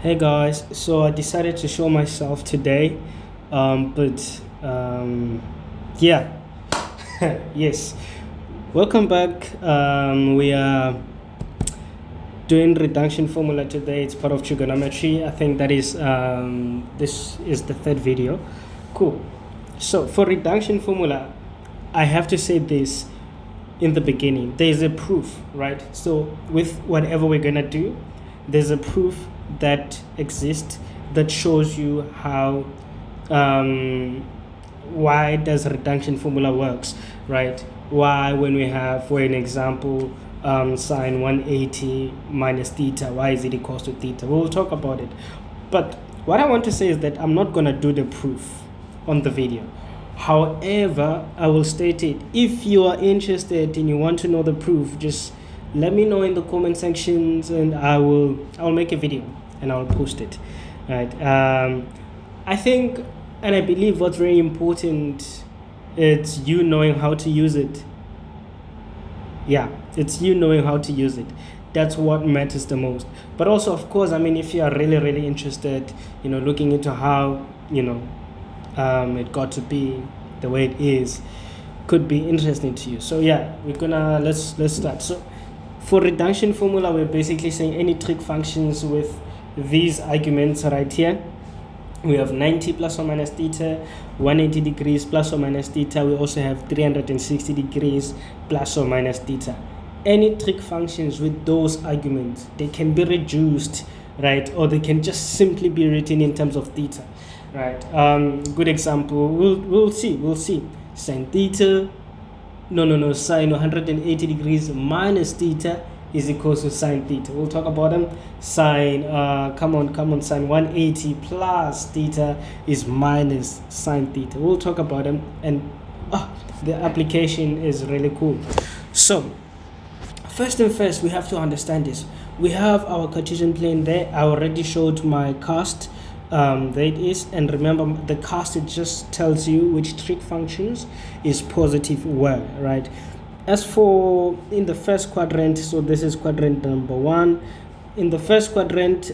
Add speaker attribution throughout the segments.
Speaker 1: Hey guys, so I decided to show myself today, but yeah, yes, welcome back. We are doing reduction formula today. It's part of trigonometry. I think that is this is the third video. Cool. So for reduction formula, I have to say this in the beginning. There's a proof, right? So with whatever we're gonna do, there's a proof that exists that shows you how why does reduction formula works, right? Why, when we have, for an example, sine 180 minus theta, why is it equals to theta? We'll talk about it. But what I want to say is that I'm not gonna do the proof on the video. However, I will state it. If you are interested and you want to know the proof, just let me know in the comment sections, and I'll make a video and I'll post it. Right. I think, and I believe what's very important, it's you knowing how to use it. Yeah, it's you knowing how to use it. That's what matters the most. But also, of course, I mean, if you are really interested, looking into how, it got to be the way it is, could be interesting to you. So yeah, we're gonna let's start. So for reduction formula, we're basically saying any trig functions with these arguments right here. We have 90 plus or minus theta, 180 degrees plus or minus theta. We also have 360 degrees plus or minus theta. Any trig functions with those arguments, they can be reduced, right? Or they can just simply be written in terms of theta, right? Good example, we'll see. Sine theta, sine 180 degrees minus theta is equals to sine theta. We'll talk about them. Sine, come on, sine 180 plus theta is minus sine theta. We'll talk about them, and the application is really cool. So, first, we have to understand this. We have our Cartesian plane there. I already showed my cast. There it is, and remember the cast, it just tells you which trig functions is positive where, right? As for in the first quadrant, so this is quadrant number 1. In the first quadrant,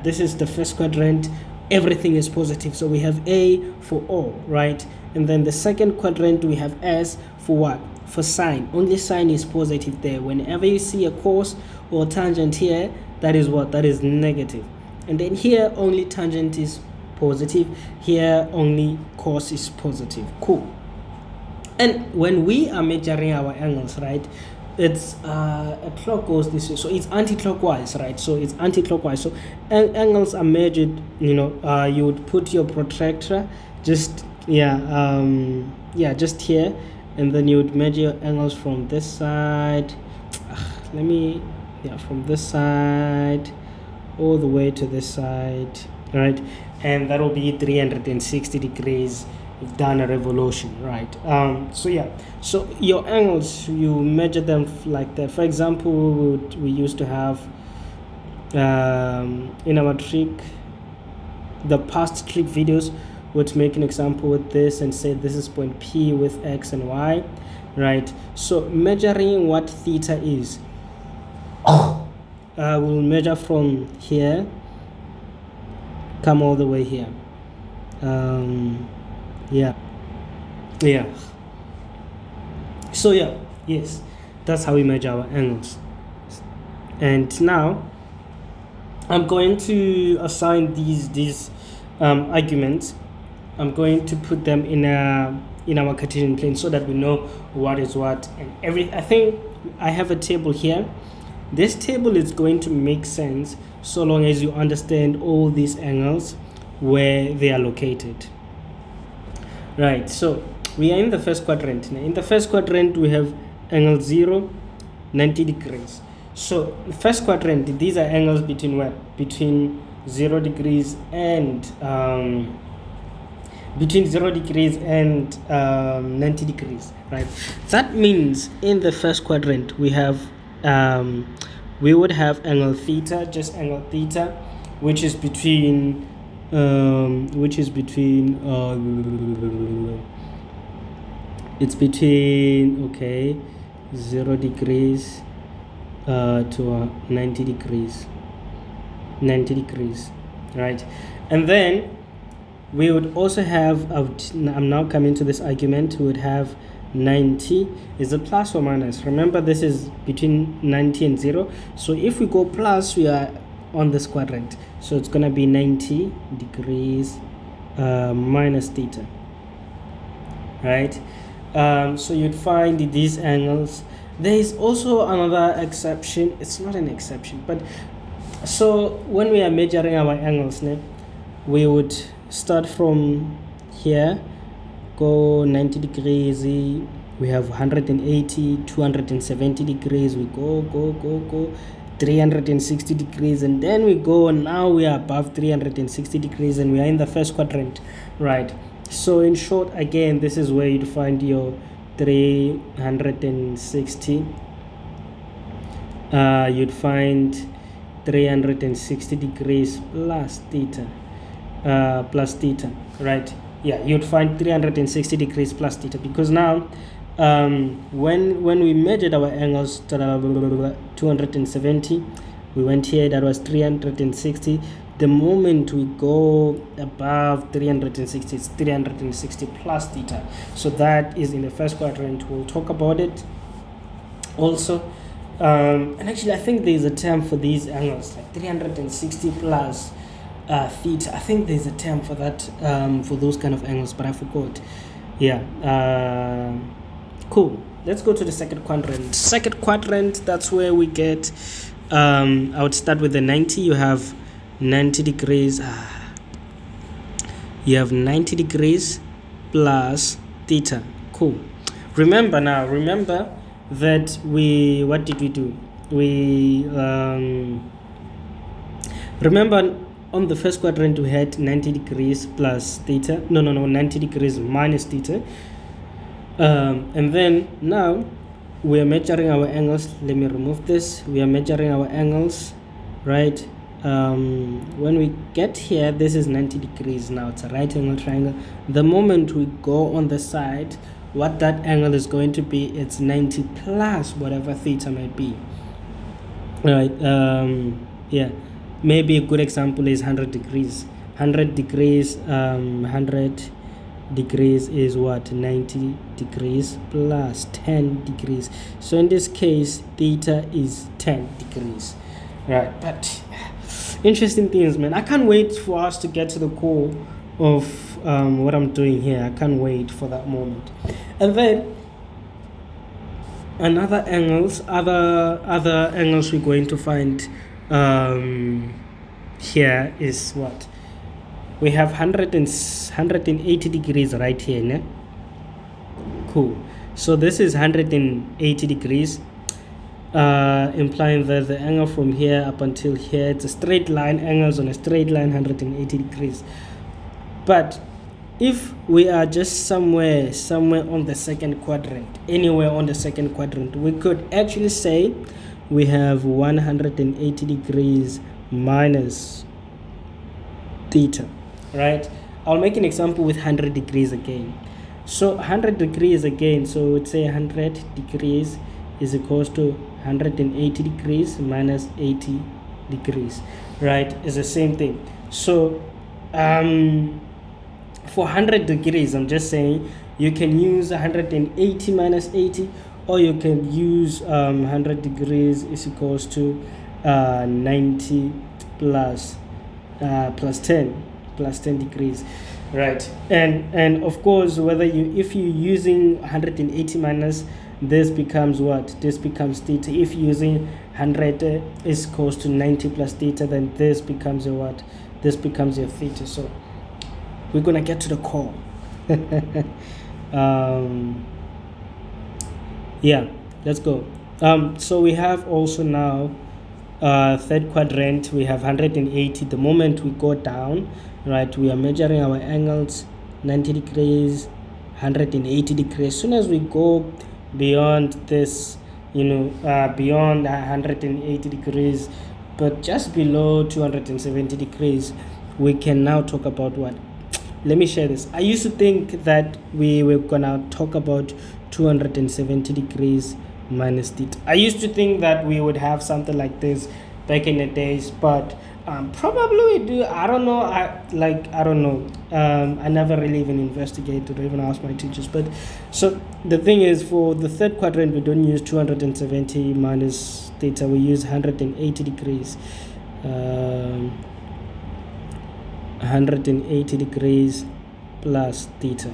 Speaker 1: this is the first quadrant, everything is positive, so we have A for all, right? And then the second quadrant, we have S for what? For sine. Only sine is positive there. Whenever you see a cos or tangent here, that is what? That is negative. And then here only tangent is positive, here only cos is positive. Cool. And when we are measuring our angles, right, it's a clock goes this way, so it's anti-clockwise, right? So it's anti-clockwise. So angles are measured, you would put your protractor just just here, and then you would measure your angles from this side. From this side all the way to this side, right? And that will be 360 degrees. You've done a revolution, right? So your angles, you measure them like that. For example, we used to have in our trig, the past trig videos, would make an example with this and say this is point P with X and Y, right? So measuring what theta is, we'll measure from here, come all the way here. So yes, that's how we measure our angles. And now I'm going to assign these arguments. I'm going to put them in our Cartesian plane so that we know what is what and I think I have a table here. This table is going to make sense so long as you understand all these angles, where they are located. Right, so we are in the first quadrant. Now, in the first quadrant, we have angle 0, 90 degrees. So the first quadrant, these are angles between what? Between 0 degrees and 90 degrees, right? That means in the first quadrant we have we would have angle theta, just angle theta, which is between it's between 0 degrees to 90 degrees. 90 degrees, right? And then we would also have, I'm now coming to this argument, we would have 90 is a plus or minus. Remember, this is between 90 and 0. So if we go plus, we are on this quadrant. So it's going to be 90 degrees minus theta, right? So you'd find these angles. There is also another exception. It's not an exception, but so when we are measuring our angles, we would start from here, go 90 degrees, we have 180, 270 degrees, we go 360 degrees, and then we go, now we are above 360 degrees and we are in the first quadrant, right? So in short, again, this is where you'd find your 360, you'd find 360 degrees plus theta, right? Yeah, you'd find 360 degrees plus theta, because now when we measured our angles, 270, we went here, that was 360. The moment we go above 360, it's 360 plus theta. So that is in the first quadrant. We'll talk about it also. And actually, I think there's a term for these angles, like 360 plus theta. I think there's a term for that, for those kind of angles, but I forgot. Yeah. Cool. Let's go to the second quadrant. Second quadrant, that's where we get, I would start with the 90. You have 90 degrees. You have 90 degrees plus theta. Cool. Remember that what did we do? We remember on the first quadrant we had 90 degrees plus theta. No, 90 degrees minus theta. And then now we are measuring our angles. Let me remove this. We are measuring our angles, right? When we get here, this is 90 degrees now. It's a right angle triangle. The moment we go on the side, what that angle is going to be, it's 90 plus whatever theta might be, right? Yeah, maybe a good example is 100 degrees. 100 degrees is what? 90 degrees plus 10 degrees. So in this case, theta is 10 degrees, right? But interesting things, man. I can't wait for us to get to the core of what I'm doing here. I can't wait for that moment. And then other angles we're going to find here is what? We have 180 degrees right here, ne? Cool. So this is 180 degrees, implying that the angle from here up until here, it's a straight line. Angles on a straight line, 180 degrees. But if we are just somewhere on the second quadrant, anywhere on the second quadrant, we could actually say we have 180 degrees minus theta, right? I'll make an example with 100 degrees again. So 100 degrees again, so we would say 100 degrees is equals to 180 degrees minus 80 degrees, right? It's the same thing. So for 100 degrees, I'm just saying you can use 180 minus 80, or you can use 100 degrees is equals to 90 plus 10 degrees, right? And of course, if you're using 180 minus, this becomes what? This becomes theta. If you're using 100 is equals to 90 plus theta, then this becomes your what? This becomes your theta. So we're gonna get to the core. Yeah, let's go. So we have also now third quadrant. We have 180. The moment we go down, right, we are measuring our angles, 90 degrees, 180 degrees. As soon as we go beyond this, beyond 180 degrees, but just below 270 degrees, we can now talk about what? Let me share this. I used to think that we were gonna talk about 270 degrees minus theta. I used to think that we would have something like this, back in the days, but probably we do. I don't know. I don't know. I never really even investigated or even asked my teachers. But so the thing is, for the third quadrant, we don't use 270 minus theta. We use 180 degrees. 180 degrees plus theta,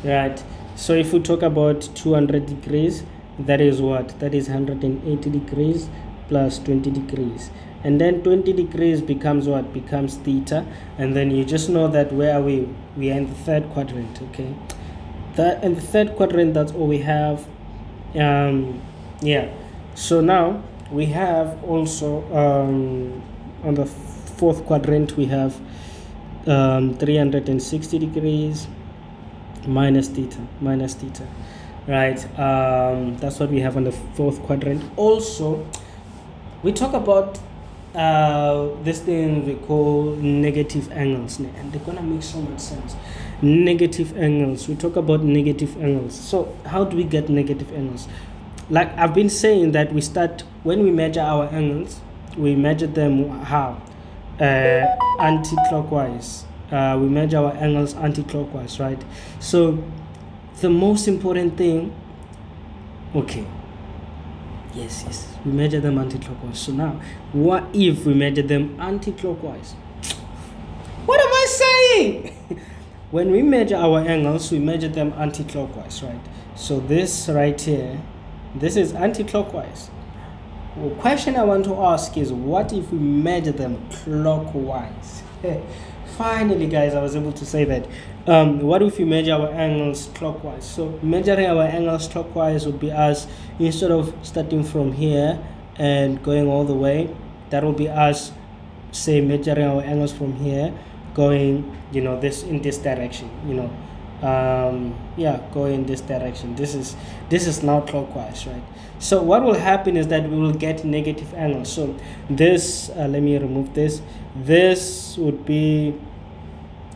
Speaker 1: right? So if we talk about 200 degrees, that is what? That is 180 degrees plus 20 degrees. And then 20 degrees becomes what? Becomes theta. And then you just know that where are we? We are in the third quadrant, okay? That in the third quadrant, that's all we have. Yeah. So now we have also on the fourth quadrant, we have 360 degrees minus theta, right? That's what we have on the fourth quadrant. Also, we talk about this thing we call negative angles, and they're gonna make so much sense. Negative angles. We talk about negative angles. So how do we get negative angles? Like I've been saying, that we start when we measure our angles, we measure them how? Anti-clockwise. We measure our angles anti-clockwise, right? So the most important thing, okay, yes, we measure them anti-clockwise. So now, what if we measure them anti-clockwise? What am I saying? When we measure our angles, we measure them anti-clockwise, right? So this right here, this is anti-clockwise. The question I want to ask is, what if we measure them clockwise? Finally, guys, I was able to say that. What if we measure our angles clockwise? So measuring our angles clockwise would be us, instead of starting from here and going all the way, that will be us, say, measuring our angles from here, going, this in this direction, go in this direction. This is now clockwise, right? So what will happen is that we will get negative angles. So this, let me remove this. This would be,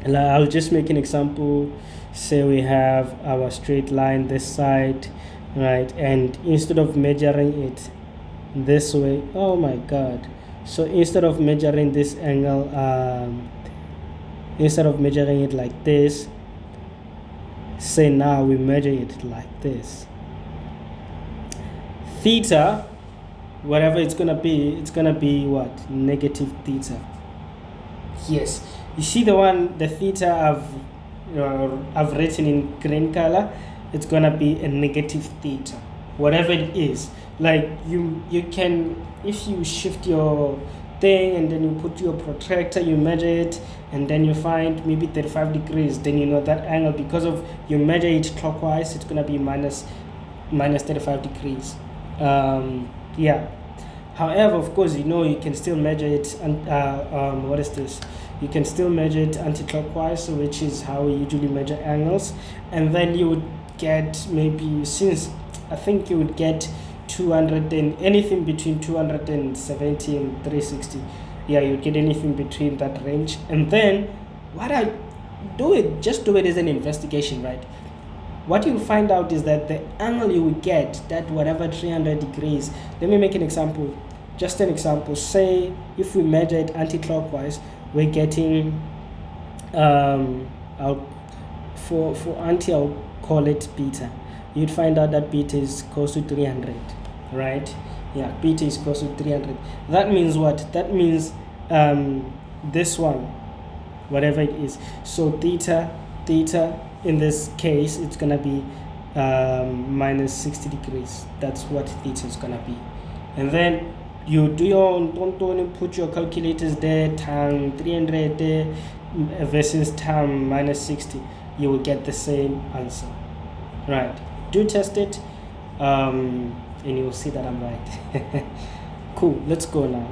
Speaker 1: I'll just make an example. Say we have our straight line this side, right? And instead of measuring it this way, oh my God. So instead of measuring this angle, instead of measuring it like this, say now we measure it like this. Theta, whatever it's gonna be what? Negative theta. Yes, you see the theta I've written in green color. It's gonna be a negative theta, whatever it is. Like you can, if you shift your thing and then you put your protractor, you measure it, and then you find maybe 35 degrees, then you know that angle, because of you measure it clockwise, it's gonna be minus 35 degrees. However, of course, you can still measure it, and what is this? You can still measure it anti-clockwise, which is how we usually measure angles, and then you would get, maybe, since I think you would get 200 and anything between 270 and 360. Yeah, you get anything between that range. And then what I do it, just do it as an investigation, right? What you'll find out is that the angle you will get, that whatever 300 degrees, let me make an example, just an example. Say if we measure it anti-clockwise, we're getting, for anti, I'll call it beta. You'd find out that beta is close to 300, right? Yeah, beta is close to 300. That means what? That means this one, whatever it is. So theta, in this case, it's gonna be minus 60 degrees. That's what theta is gonna be. And then you do don't put your calculators there, time 300 there versus time minus 60. You will get the same answer, right? Do test it, and you'll see that I'm right. Cool, let's go now.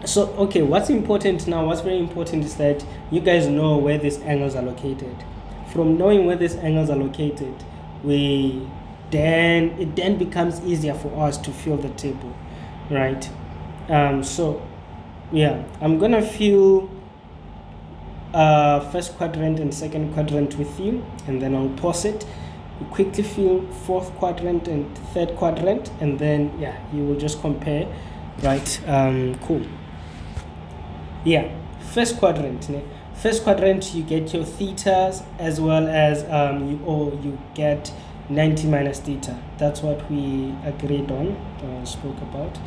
Speaker 1: So, okay, what's important now, what's very important is that you guys know where these angles are located. From knowing where these angles are located, it then becomes easier for us to fill the table, right? So, yeah, I'm gonna fill first quadrant and second quadrant with you, and then I'll pause it. You quickly fill fourth quadrant and third quadrant, and then you will just compare right? Cool. Yeah, first quadrant. First quadrant, you get your thetas as well as you get 90 minus theta. That's what we agreed on, spoke about.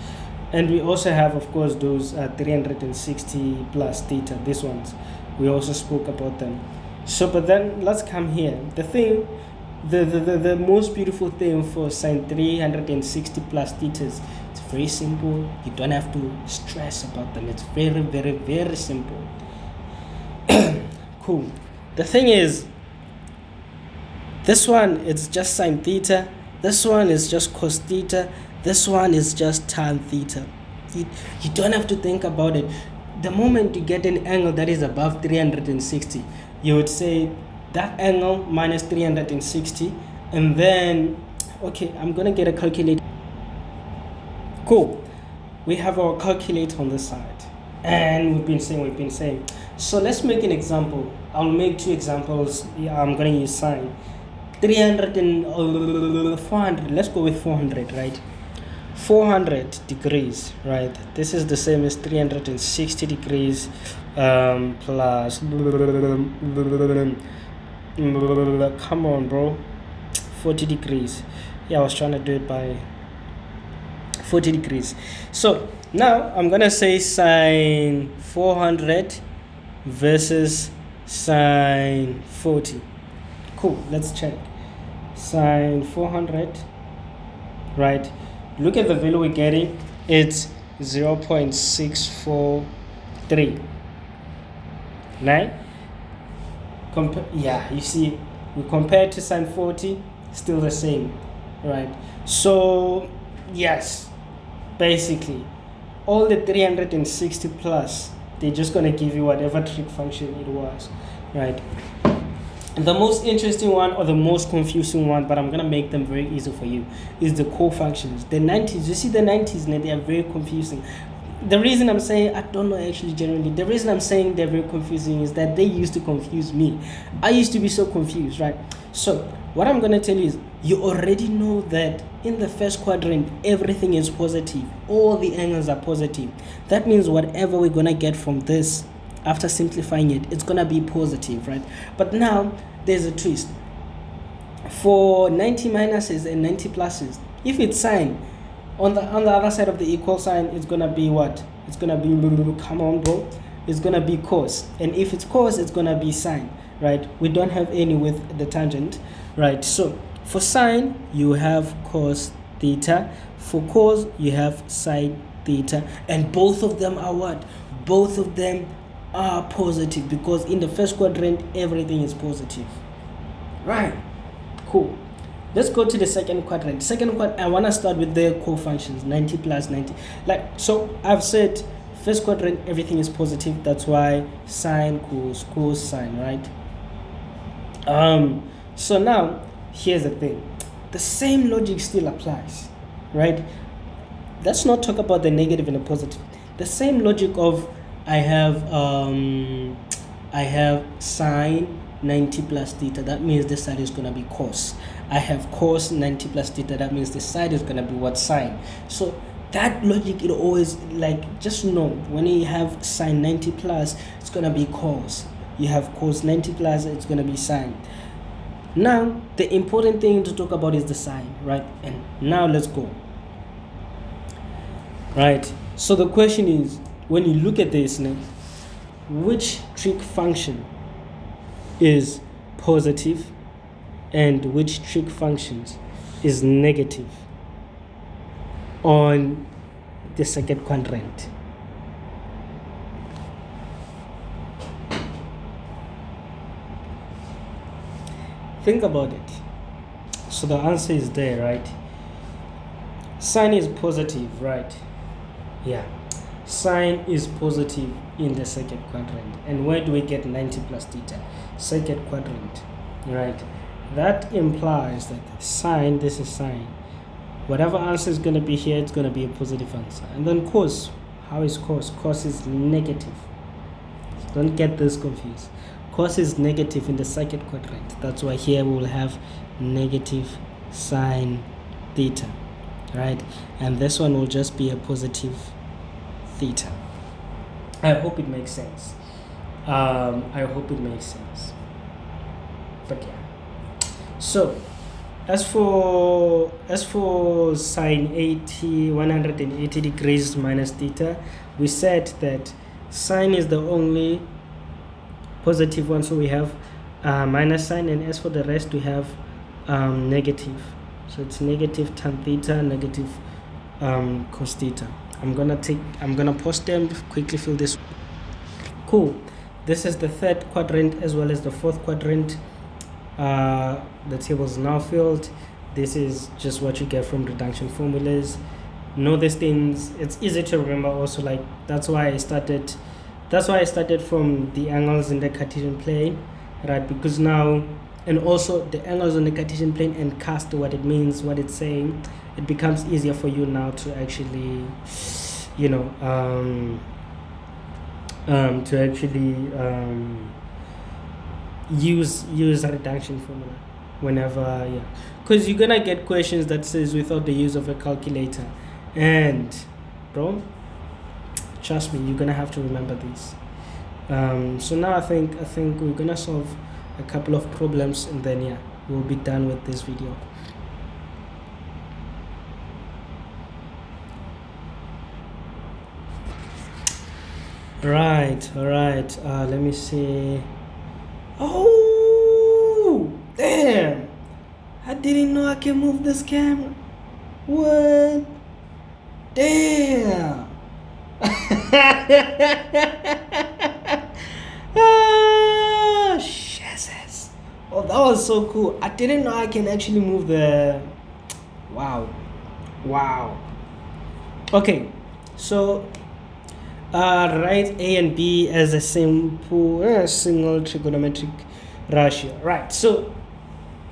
Speaker 1: And we also have, of course, those 360 plus theta, these ones. We also spoke about them. So, but then let's come here. The most beautiful thing for sine 360 plus thetas, it's very simple. You don't have to stress about them. It's very, very, very simple. Cool. The thing is, this one it's just sine theta. This one is just cos theta. This one is just tan theta. You don't have to think about it. The moment you get an angle that is above 360, you would say that angle minus 360, and then, okay, I'm gonna get a calculator. Cool. We have our calculator on this side, and we've been saying. So let's make an example. I'll make two examples. Yeah, I'm gonna use sine 300 and 400. Let's go with 400, right? 400 degrees, right? This is the same as 360 degrees plus. Come on, bro. 40 degrees. Yeah, I was trying to do it by 40 degrees. So now I'm gonna say sine 400 versus sine 40. Cool, let's check. Sine 400, right? Look at the value we're getting. It's 0.643. Right? Yeah, you see, we compare to sine 40, still the same, right? So yes, basically all the 360 plus, they're just going to give you whatever trig function it was, right? The most interesting one, or the most confusing one, but I'm going to make them very easy for you, is the co-functions. The 90s, you see the 90s, they are very confusing. The reason I'm saying, I don't know actually generally, the reason I'm saying they're very confusing is that they used to confuse me. I used to be so confused, right? So what I'm going to tell you is, you already know that in the first quadrant, everything is positive. All the angles are positive. That means whatever we're going to get from this, after simplifying it, it's going to be positive, right? But now there's a twist. For 90 minuses and 90 pluses, if it's sine, on the other side of the equal sign, it's going to be what? It's going to be, come on, bro. It's going to be cos. And if it's cos, it's going to be sine, right? We don't have any with the tangent, right? So for sine, you have cos theta. For cos, you have sine theta. And both of them are what? Both of them are positive, because in the first quadrant, everything is positive, right? Cool. Let's go to the second quadrant. I want to start with the co-functions, 90 plus 90. Like, so I've said first quadrant, everything is positive. That's why sine, cos, sine, right? So now here's the thing. The same logic still applies, right? Let's not talk about the negative and the positive. The same logic of I have sine 90 plus theta, that means this side is going to be cos. I have cos 90 plus theta, that means this side is going to be what? Sine. So that logic, it always, like, just know when you have sine 90 plus, it's going to be cos. You have cos 90 plus, it's going to be sine. Now the important thing to talk about is the sine, right? And now let's go, right? So the question is, when you look at this now, which trig function is positive and which trig functions is negative on the second quadrant? Think about it. So the answer is there, right? Sine is positive, right? Yeah. Sine is positive in the second quadrant. And where do we get 90 plus theta? Second quadrant, right? That implies that sine, this is sine. Whatever answer is going to be here, it's going to be a positive answer. And then cos, how is cos? Cos is negative. So don't get this confused. Cos is negative in the second quadrant. That's why here we will have negative sine theta, right? And this one will just be a positive theta. I hope it makes sense. I hope it makes sense. But yeah. So as for sine 180 degrees minus theta, we said that sine is the only positive one, so we have minus sign, and as for the rest we have negative. So it's negative tan theta, negative cos theta. I'm gonna pause them, quickly fill this. Cool. This is the third quadrant as well as the fourth quadrant. The table is now filled. This is just what you get from reduction formulas. Know these things. It's easy to remember also, like that's why I started from the angles in the Cartesian plane, right? Because now, and also the angles on the Cartesian plane and cast what it means, what it's saying, it becomes easier for you now to actually, you know, use a reduction formula whenever, yeah, because you're gonna get questions that says without the use of a calculator, and bro, trust me, you're gonna have to remember these. So now I think we're gonna solve a couple of problems, and then yeah, we'll be done with this video. All right, let me see. Oh damn, I didn't know I can move this camera. What? Damn. Ah, Jesus. Oh, that was so cool. I didn't know I can actually move the... Wow. Okay, so write A and B as a simple single trigonometric ratio. Right, so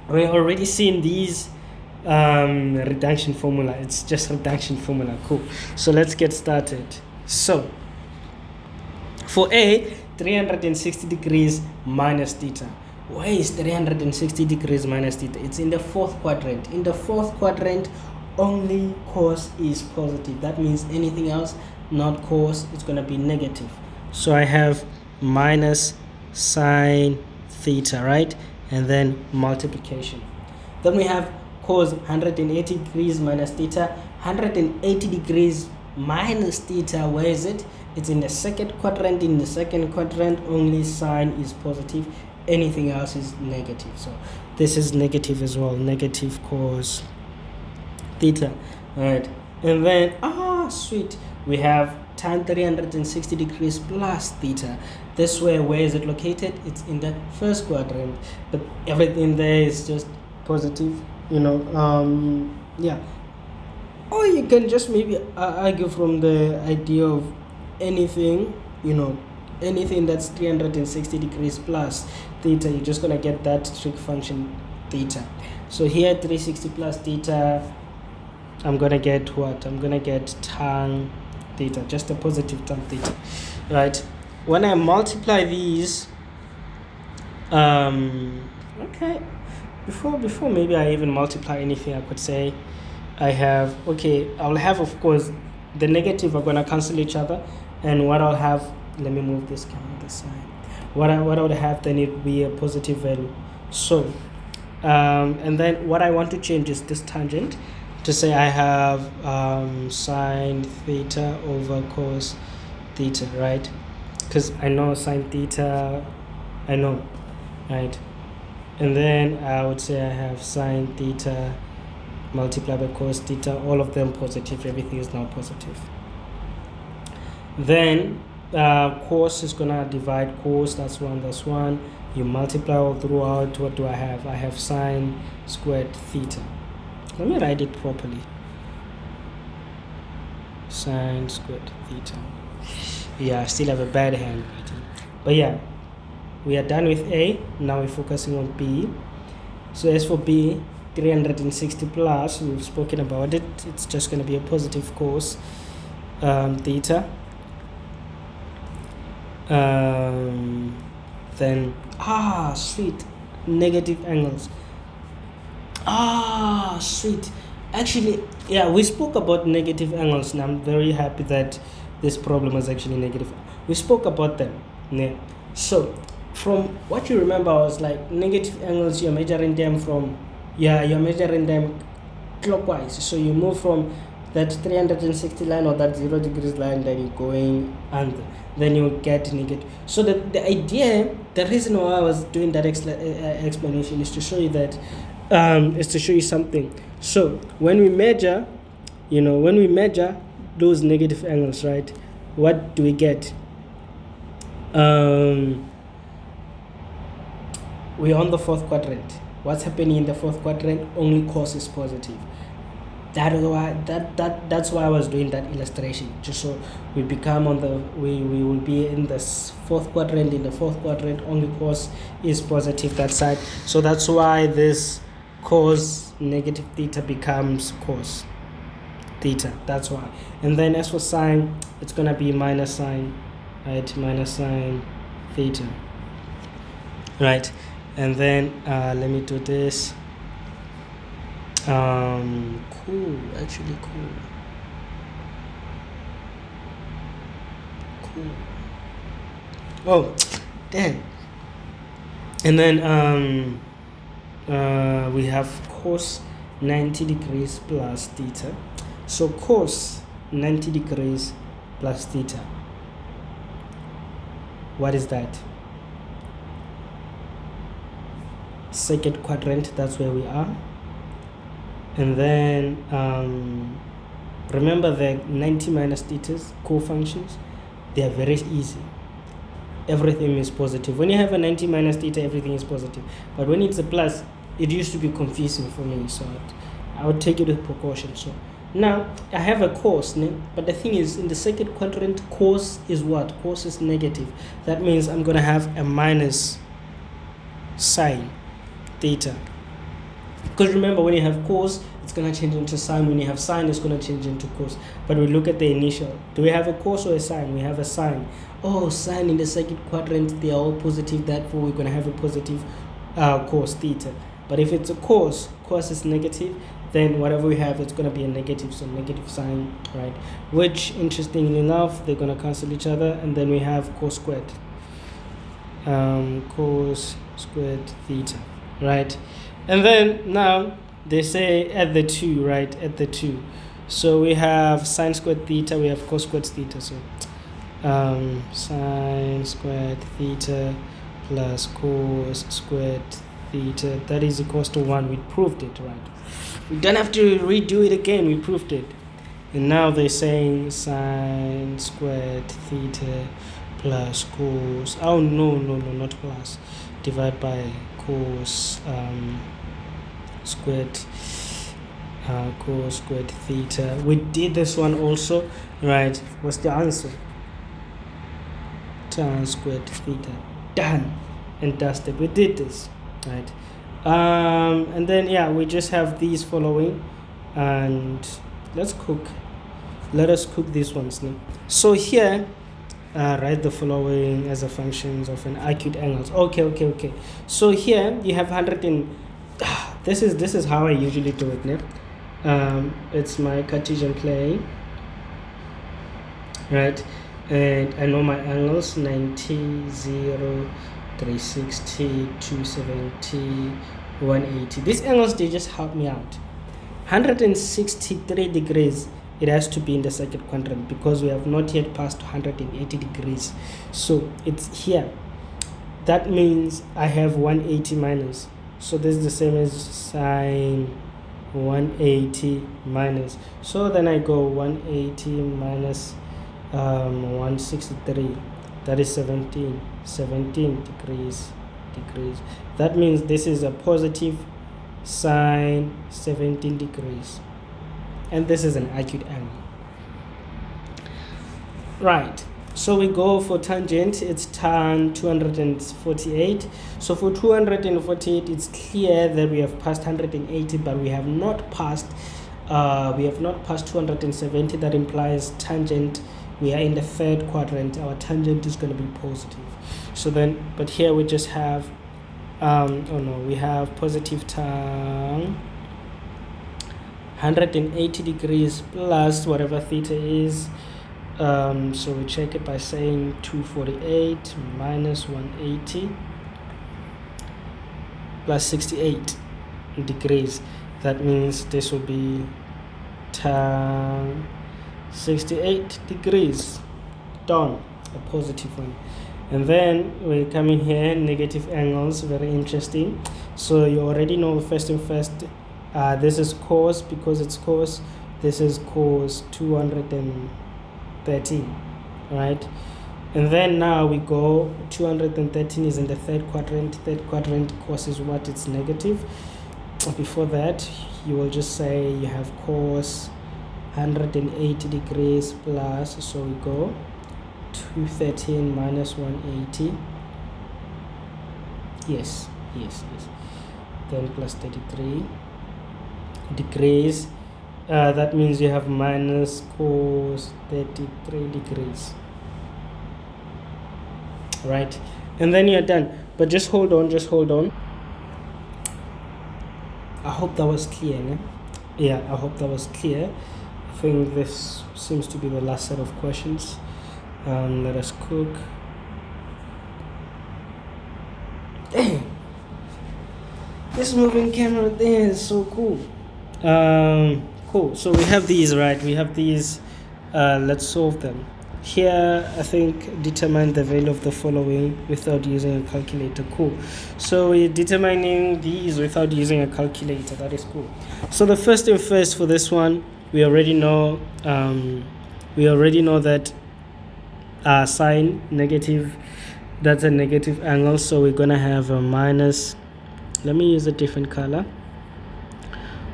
Speaker 1: we're already seeing these reduction formula. It's just reduction formula. Cool. So let's get started. So for A, 360 degrees minus theta. Where is 360 degrees minus theta? It's in the fourth quadrant. In the fourth quadrant, only cos is positive. That means anything else not cos, it's going to be negative. So I have minus sine theta, right? And then multiplication. Then we have cos 180 degrees minus theta. 180 degrees minus theta, where is it? It's in the second quadrant. In the second quadrant, only sine is positive, anything else is negative. So this is negative as well, negative cos theta. All right, and then sweet, we have tan 360 degrees plus theta. This way, where is it located? It's in the first quadrant, but everything there is just positive, you know. Yeah, or you can just maybe argue from the idea of anything, you know, anything that's 360 degrees plus theta, you're just gonna get that trig function theta. So here 360 plus theta, I'm gonna get what? I'm gonna get tan theta, just a positive tan theta, right? When I multiply these, okay, before maybe I even multiply anything, I could say I have, okay, I'll have, of course, the negative are gonna cancel each other, and what I'll have, let me move this camera this side. What I would have, then it would be a positive value. So and then what I want to change is this tangent to say I have sine theta over cos theta, right? Because I know sine theta, I know, right? And then I would say I have sine theta multiplied by cos theta, all of them positive, everything is now positive. Then cos is gonna divide cos, that's one, you multiply all throughout. What do I have? I have sine squared theta. Let me write it properly. Sine squared theta. Yeah, I still have a bad handwriting, but yeah, we are done with A. Now we're focusing on B. So as for B, 360 plus, we've spoken about it, it's just going to be a positive cos theta. Then sweet, negative angles. Sweet. Actually, yeah, we spoke about negative angles, and I'm very happy that this problem was actually negative. We spoke about them. Yeah. So from what you remember was like negative angles, you're measuring them clockwise. So you move from that 360 line or that 0 degrees line that you're going under, then you get negative. So the idea, the reason why I was doing that explanation is to show you that something. So when we measure those negative angles, right, what do we get? We're on the fourth quadrant. What's happening in the fourth quadrant? Only cos is positive. That's why I was doing that illustration, just so we will be in the fourth quadrant. In the fourth quadrant, only cos is positive that side. So that's why this cos negative theta becomes cos theta. That's why. And then as for sine, it's gonna be minus sine, right? Minus sine theta, right? And then let me do this. Cool, actually cool. Oh, damn. And then we have cos 90 degrees plus theta. So cos 90 degrees plus theta, what is that? Second quadrant, that's where we are. And then remember the 90 minus theta's co-functions, they are very easy. Everything is positive. When you have a 90 minus theta, everything is positive. But when it's a plus, it used to be confusing for me, so I would take it with precaution. So now I have a cos, but the thing is, in the second quadrant, cos is what? Cos is negative. That means I'm going to have a minus sine theta. Because remember, when you have cos, it's going to change into sine. When you have sine, it's going to change into cos. But we look at the initial. Do we have a cos or a sine? We have a sine. Oh, sine in the second quadrant, they are all positive. Therefore, we're going to have a positive cos theta. But if it's a cos is negative, then whatever we have, it's going to be a negative. So negative sine, right? Which, interestingly enough, they're going to cancel each other. And then we have cos squared. Cos squared theta, right? And then now they say add the 2, right? Add the 2. So we have sine squared theta, we have cos squared theta. So sine squared theta plus cos squared theta, that is equals to 1. We proved it, right? We don't have to redo it again. We proved it. And now they're saying sine squared theta plus cos, oh no, not plus, divide by cos squared cos squared theta. We did this one also, right? What's the answer? Tan squared theta. Done and dusted. We did this, right? And then we just have these following, and let us cook these ones now. So here write the following as a functions of an acute angles. Okay. So here you have 100 and this is how I usually do it now. It's my Cartesian plane, right? And I know my angles: 90, 0, 360, 270, 180. These angles, they just help me out. 163 degrees, it has to be in the second quadrant because we have not yet passed 180 degrees. So it's here. That means I have 180 minus. So this is the same as sine 180 minus. So then I go 180 minus 163. That is 17 degrees. That means this is a positive sine 17 degrees. And this is an acute angle. Right. So we go for tangent, it's tan 248. So for 248, it's clear that we have passed 180, but we have not passed 270. That implies tangent, we are in the third quadrant. Our tangent is going to be positive. So then, but here we just have, we have positive tan 180 degrees plus whatever theta is. So we check it by saying 248 minus 180 plus 68 degrees. That means this will be tan 68 degrees. Done. A positive one. And then we come in here, negative angles, very interesting. So you already know first, this is cos, because it's cos. This is cos 213, right? And then now we go, 213 is in the third quadrant. Third quadrant, cos is what? It's negative. Before that, you will just say you have cos 180 degrees plus, so we go 213 minus 180. Yes. Then plus 33 degrees. That means you have minus cos 33 degrees. Right? And then you're done. But just hold on. I hope that was clear, né? Yeah, I hope that was clear. I think this seems to be the last set of questions. Let us cook. Dang, this moving camera thing is so cool. Cool. So we have these, right? We have these. Let's solve them. Here, I think determine the value of the following without using a calculator. Cool. So we're determining these without using a calculator. That is cool. So the first thing first for this one, we already know that sine negative, that's a negative angle. So we're gonna have a minus. Let me use a different color.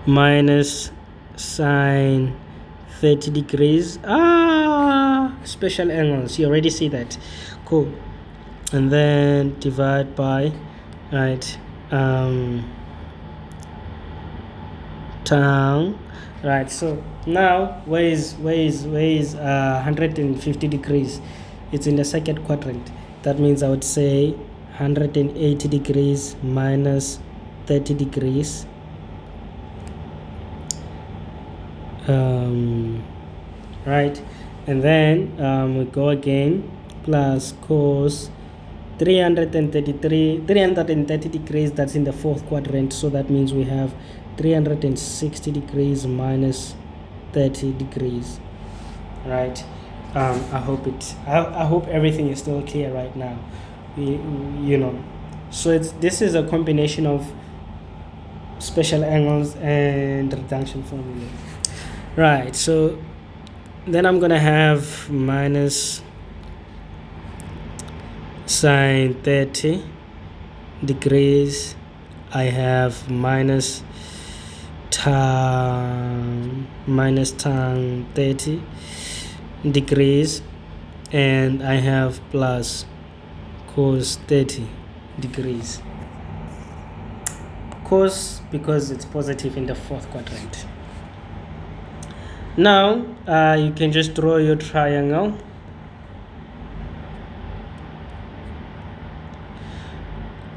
Speaker 1: Minus sine 30 degrees. Special angles, you already see that. Cool. And then divide by, right, tan. Right, so now where is 150 degrees? It's in the second quadrant. That means I would say 180 degrees minus 30 degrees. Right, and then we go again, plus cos 330 degrees, that's in the fourth quadrant. So that means we have 360 degrees minus 30 degrees. Right. I hope everything is still clear right now. You know, so this is a combination of special angles and reduction formula. Right, so then I'm gonna have minus sine 30 degrees. I have minus tan 30 degrees, and I have plus cos 30 degrees. Cos, because it's positive in the fourth quadrant. Now you can just draw your triangle.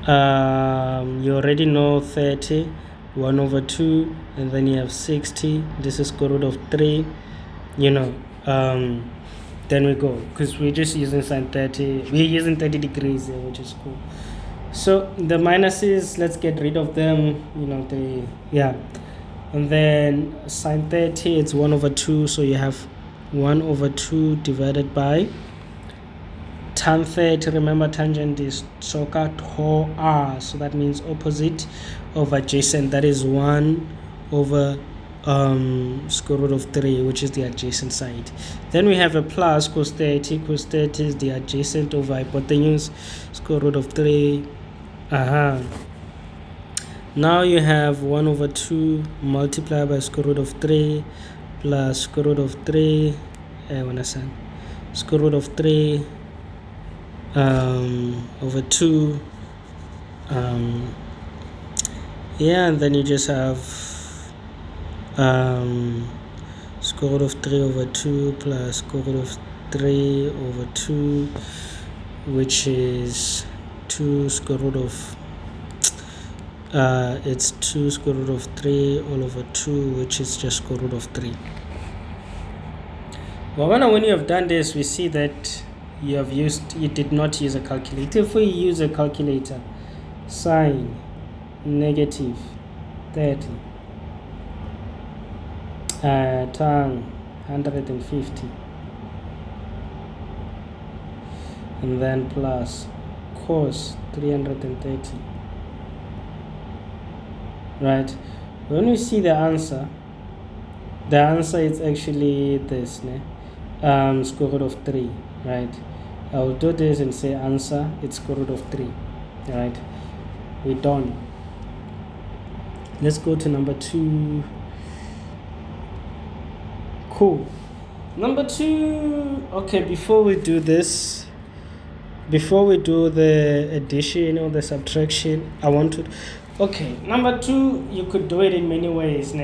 Speaker 1: You already know 30, 1 over 2, and then you have 60. This is square root of 3. You know, then we go, because we're just using sine 30. We're using 30 degrees here, which is cool. So the minuses, let's get rid of them. You know, and then sine 30, it's 1 over 2, so you have 1 over 2 divided by tan 30. Remember, tangent is soka to r, so that means opposite of adjacent. That is 1 over square root of 3, which is the adjacent side. Then we have a plus cos 30. Cos 30 is the adjacent over hypotenuse, square root of 3. Now you have 1 over 2 multiplied by square root of 3 plus square root of 3, square root of 3 over 2. And then you just have square root of 3 over 2 plus square root of 3 over 2, which is 2 square root of it's 2 square root of 3 all over 2, which is just square root of 3. Well, when you have done this, we see that you did not use a calculator. If we use a calculator, sine negative 30 tan 150, and then plus cos 330, right? When we see the answer is actually this, square root of 3, right? I will do this and say answer, it's square root of 3, right? We're done. Let's go to number 2. Cool. Number 2. Okay, before we do this, before we do the addition or the subtraction, I want to... Okay, number 2, you could do it in many ways,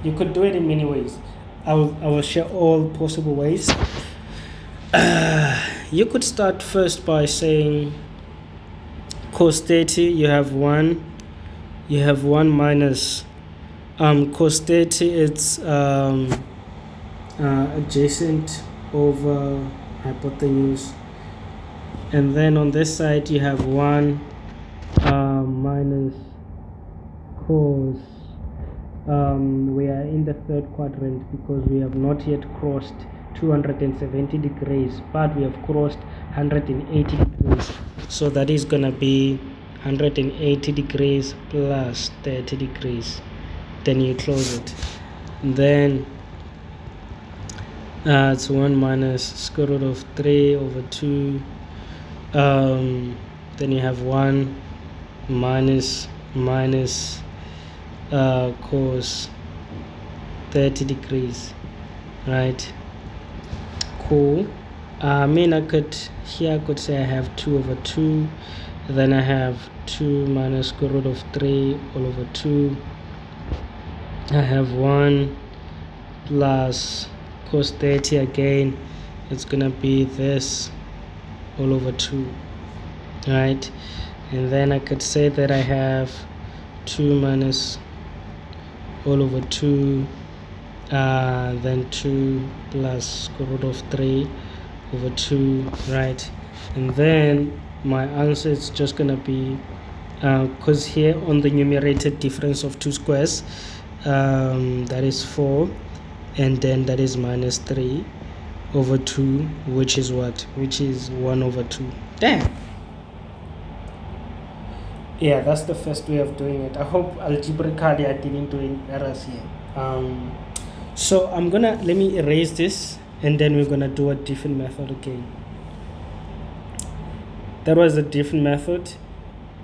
Speaker 1: you could do it in many ways. I will share all possible ways. You could start first by saying cos 30, you have 1 minus cos 30, it's adjacent over hypotenuse, and then on this side you have 1 minus cos, we are in the third quadrant because we have not yet crossed 270 degrees, but we have crossed 180 degrees, so that is gonna be 180 degrees plus 30 degrees. Then you close it, then it's 1 minus square root of 3 over 2, then you have 1 minus cos 30 degrees, right? Cool. I could say I have 2 over 2, then I have 2 minus square root of 3 all over 2, I have 1 plus cos 30 again, it's gonna be this all over 2, right? And then I could say that I have 2 minus all over 2, then 2 plus square root of 3 over 2, right? And then my answer is just gonna be, because here on the numerator, difference of 2 squares, that is 4, and then that is minus 3 over 2, which is what? Which is 1 over 2. Damn. Yeah, that's the first way of doing it. I hope algebraically I didn't do any errors here. So let me erase this, and then we're gonna do a different method again. That was a different method,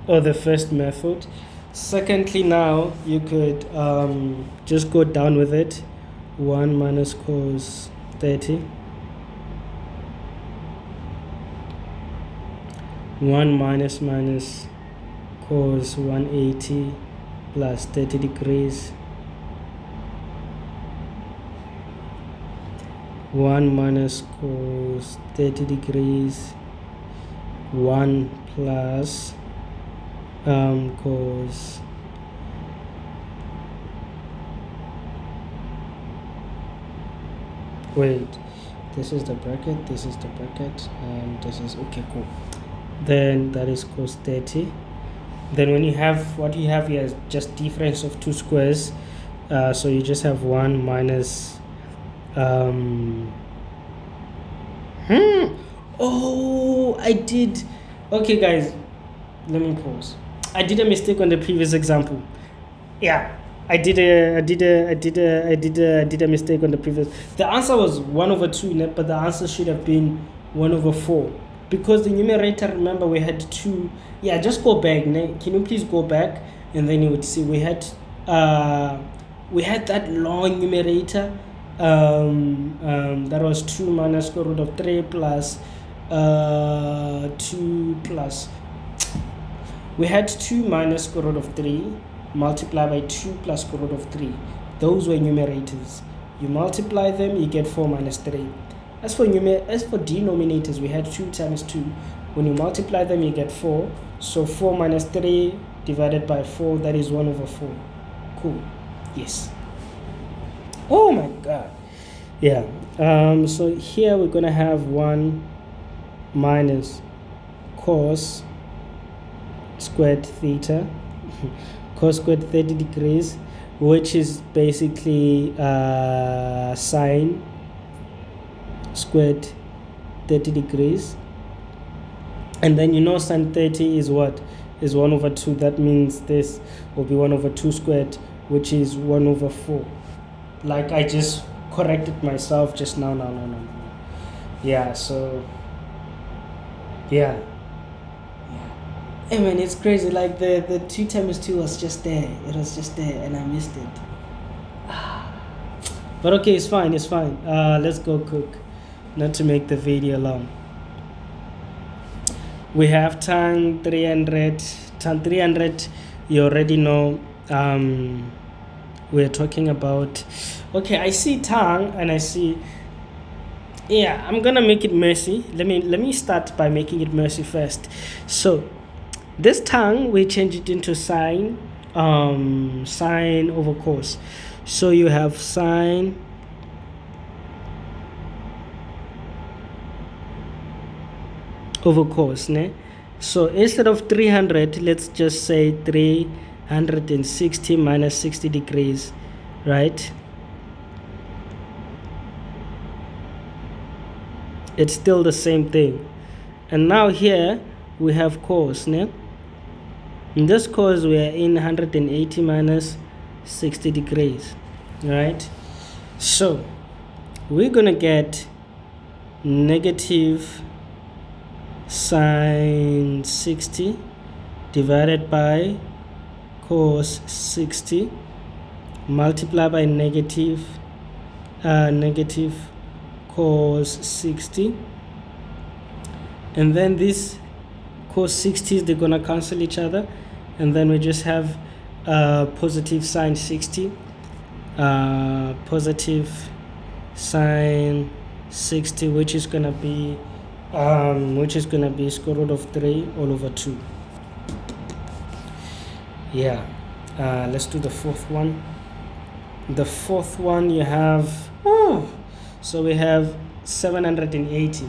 Speaker 1: or the first method. Secondly, now you could just go down with it. 1 minus cos 30, 1 minus cos 180 plus 30 degrees, 1 minus cos 30 degrees, 1 plus cos wait, this is the bracket, and this is okay, cool. Then that is cos 30. Then when you have what you have here is just difference of 2 squares, so you just have 1 minus oh, I did. Okay, guys, let me pause. I did a mistake on the previous example. Yeah, I did a mistake on the previous. The answer was 1 over 2, but the answer should have been 1 over 4, because the numerator, remember, we had 2. Yeah, just go back. Can you please go back, and then you would see we had that long numerator. That was 2 minus square root of 3 plus 2 plus. We had 2 minus square root of 3 multiplied by 2 plus square root of 3. Those were numerators. You multiply them, you get 4 minus 3. As for denominators, we had 2 times 2. When you multiply them, you get 4. So 4 minus 3 divided by 4, that is 1 over 4. Cool. Yes. Oh my god. Yeah. So here we're going to have 1 minus cos squared theta cos squared 30 degrees, which is basically sine squared 30 degrees. And then sine 30 is what? Is 1 over 2. That means this will be 1 over 2 squared, which is 1 over 4. Like I just corrected myself just now. No. Yeah, so yeah. Hey man, it's crazy. Like the 2 times 2 was just there. It was just there and I missed it. But okay, it's fine. Let's go cook. Not to make the video long. We have tan 300. Tan 300, you already know. We're talking about. Okay, I see tan and I see. Yeah, I'm gonna make it messy. Let me start by making it messy first. So this tan, we change it into sine over cos. So you have sine over cos, ne? So instead of 300, let's just say 360 minus 60 degrees, right? It's still the same thing. And now here we have cos, ne? In this cos we are in 180 minus 60 degrees, right? So we're gonna get negative sine 60 divided by cos 60 multiplied by negative cos 60, and then this cos 60s, they're gonna cancel each other, and then we just have positive sine 60 positive sine 60, which is gonna be square root of 3 all over 2. Yeah. Let's do the fourth one. The fourth one, you have so we have 780.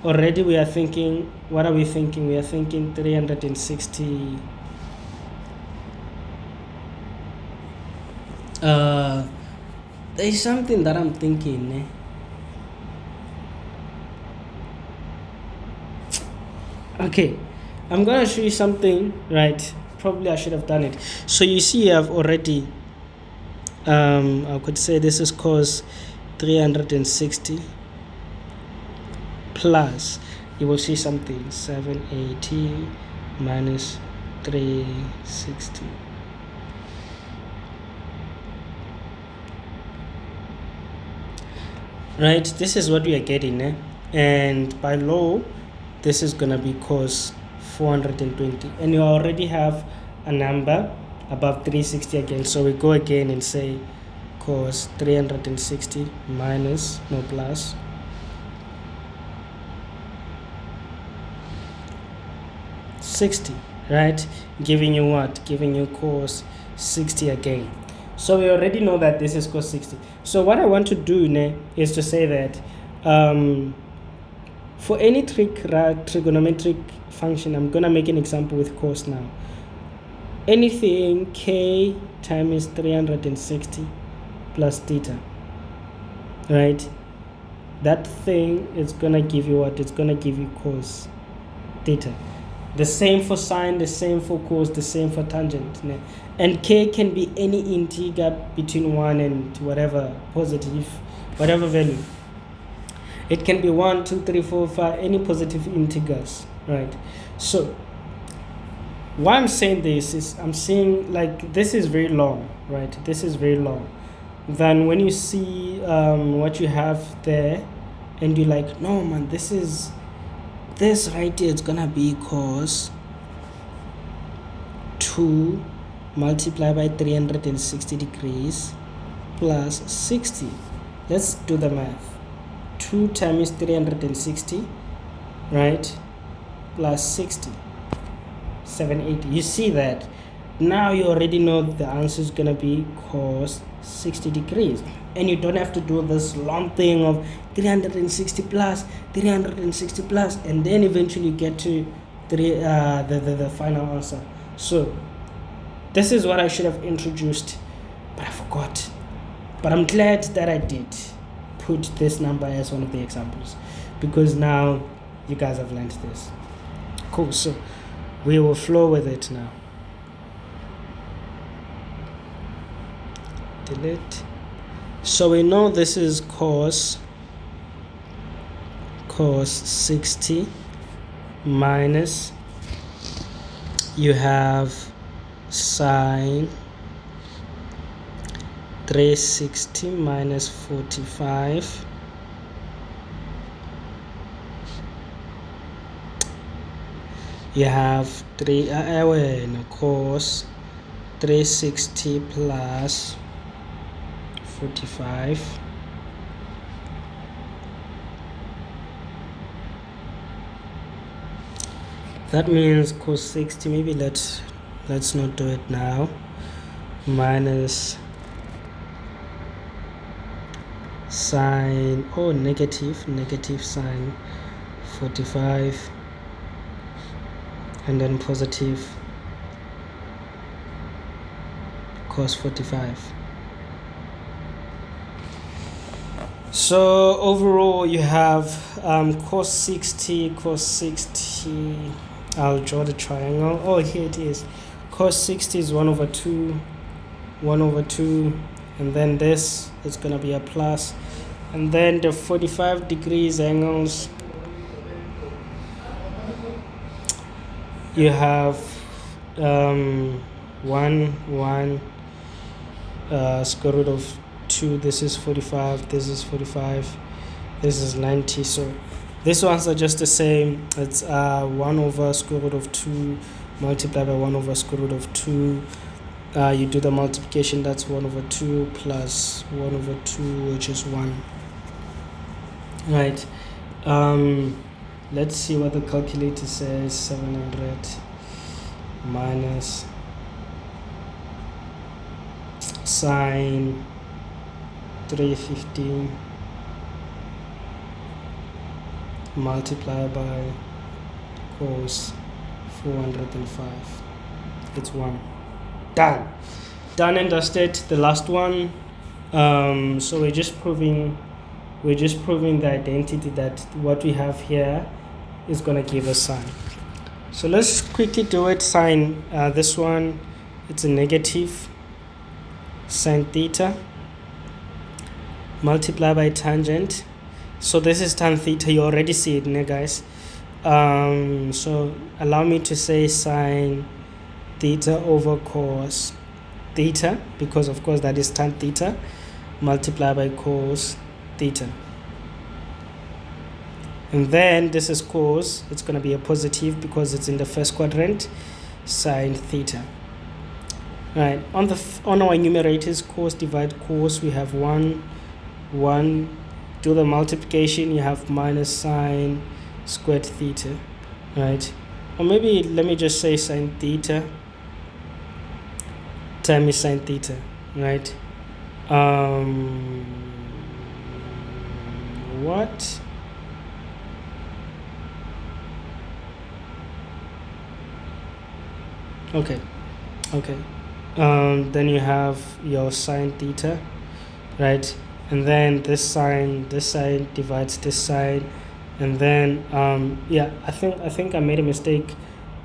Speaker 1: Already we are thinking, what are we thinking? We are thinking 360. There's something that I'm thinking, Okay, I'm gonna show you something, right? Probably I should have done it. So you see, I've already I could say this is cos 360 plus, you will see something, 780 minus 360. Right, this is what we are getting, and by law this is gonna be cos 420, and you already have a number above 360 again, so we go again and say cos 360 minus, no plus, $60, right? Giving you what? Giving you cos 60 again. So we already know that this is cos 60. So what I want to do is to say that for any trigonometric function, I'm gonna make an example with cos now. Anything k times 360 plus theta, right? That thing is gonna give you what? It's gonna give you cos theta. The same for sine, the same for cos, the same for tangent. And k can be any integer between 1 and whatever, positive, whatever value. It can be 1, 2, 3, 4, 5, any positive integers, right? So why I'm saying this is I'm seeing like this is very long, right? This is very long. Then when you see what you have there and you're like, no man, this right here, it's gonna be cos 2 multiplied by 360 degrees plus 60. Let's do the math. 2 times 360, right, plus 60, 780. You see that? Now you already know the answer is gonna be cos 60 degrees. and you don't have to do this long thing of 360 plus 360 plus, and then eventually you get to the final answer. So this is what I should have introduced, but I forgot. But I'm glad that I did put this number as one of the examples, because now you guys have learned this. Cool, so we will flow with it now. Delete. So we know this is cos 60 minus, you have sine 360 minus 45, you have cos 360 plus 45, that means cos 60, maybe let's not do it now, minus sine, negative sine 45, and then positive cos 45. So overall you have cos 60, I'll draw the triangle. Oh, here it is. Cos 60 is 1 over 2, and then this is going to be a plus, and then the 45 degrees angles, you have 1 square root of 2, this is 45, this is 45, this is 90. So these ones are just the same. It's 1 over square root of 2 multiplied by 1 over square root of 2. You do the multiplication, that's 1 over 2 plus 1 over 2, which is 1. Right. Let's see what the calculator says. 700 minus sine 315 multiplied by cos 405. It's 1. Done and dusted. The last one. So we're just proving the identity that what we have here is going to give us sine. So let's quickly do it. Sine, this one, it's a negative sine theta multiplied by tangent. So this is tan theta, you already see it, guys. So allow me to say sine theta over cos theta, because of course that is tan theta multiplied by cos theta. And then this is cos, it's going to be a positive because it's in the first quadrant, sine theta. Right, on our numerators, cos divide cos, we have 1, do the multiplication, you have minus sine squared theta, right? Or maybe let me just say sine theta times sine theta, right? What? Okay. Then you have your sine theta, right? And then this side divides this side, and then I think I made a mistake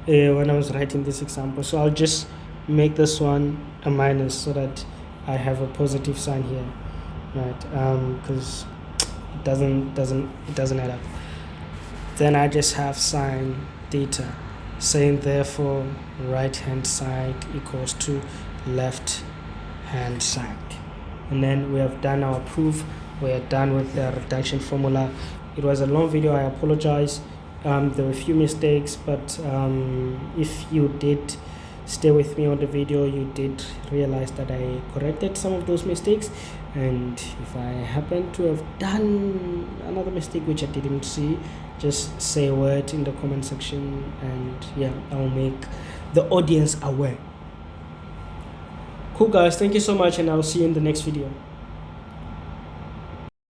Speaker 1: when I was writing this example, so I'll just make this one a minus so that I have a positive sign here, right? Because it doesn't add up. Then I just have sine theta, saying therefore right hand side equals to left hand side. And then we have done our proof. We are done with the reduction formula. It was a long video, I apologize. There were a few mistakes, but if you did stay with me on the video, you did realize that I corrected some of those mistakes. And if I happen to have done another mistake which I didn't see, just say a word in the comment section, and I'll make the audience aware. Cool guys, thank you so much, and I'll see you in the next video.